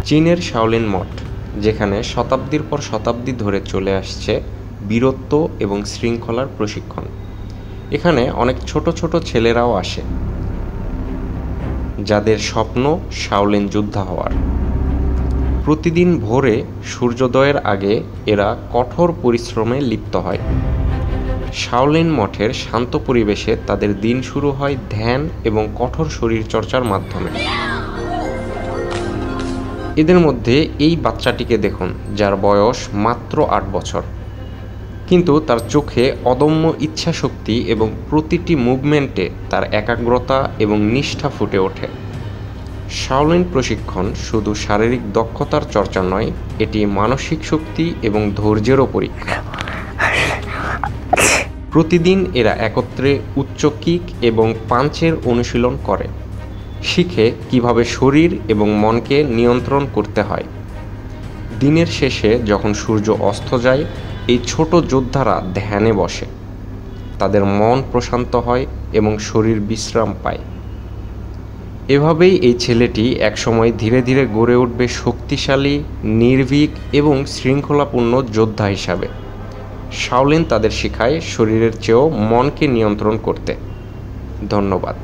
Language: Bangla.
চীনের শাওলিন মঠ, যেখানে শতাব্দীর পর শতাব্দী ধরে চলে আসছে বীরত্ব এবং শৃঙ্খলার প্রশিক্ষণ। এখানে অনেক ছোট ছোট ছেলেরাও আসে, যাদের স্বপ্ন শাওলিন যোদ্ধা হওয়ার। প্রতিদিন ভোরে সূর্যোদয়ের আগে এরা কঠোর পরিশ্রমে লিপ্ত হয়। শাওলিন মঠের শান্ত পরিবেশে তাদের দিন শুরু হয় ধ্যান এবং কঠোর শরীরচর্চার মাধ্যমে। এদের মধ্যে এই বাচ্চাটিকে দেখুন, যার বয়স মাত্র 8 বছর, কিন্তু তার চোখে অদম্য ইচ্ছাশক্তি এবং প্রতিটি মুভমেন্টে তার একাগ্রতা এবং নিষ্ঠা ফুটে ওঠে। শাওলিন প্রশিক্ষণ শুধু শারীরিক দক্ষতার চর্চা নয়, এটি মানসিক শক্তি এবং ধৈর্যেরও পরীক্ষা। প্রতিদিন এরা একত্রে উচ্চ কিক এবং পাঞ্চের অনুশীলন করে, শিখে কিভাবে শরীর এবং মনকে নিয়ন্ত্রণ করতে হয়। দিনের শেষে যখন সূর্য অস্ত যায়, এই ছোট যোদ্ধারা ধ্যানে বসে। তাদের মন প্রশান্ত হয় এবং শরীর বিশ্রাম পায়। এভাবেই এই ছেলেটি একসময় ধীরে ধীরে গড়ে উঠবে শক্তিশালী, নির্ভীক এবং শৃঙ্খলাপূর্ণ যোদ্ধা হিসাবে। শাওলিন তাদের শেখায় শরীরের চেয়েও মনকে নিয়ন্ত্রণ করতে। ধন্যবাদ।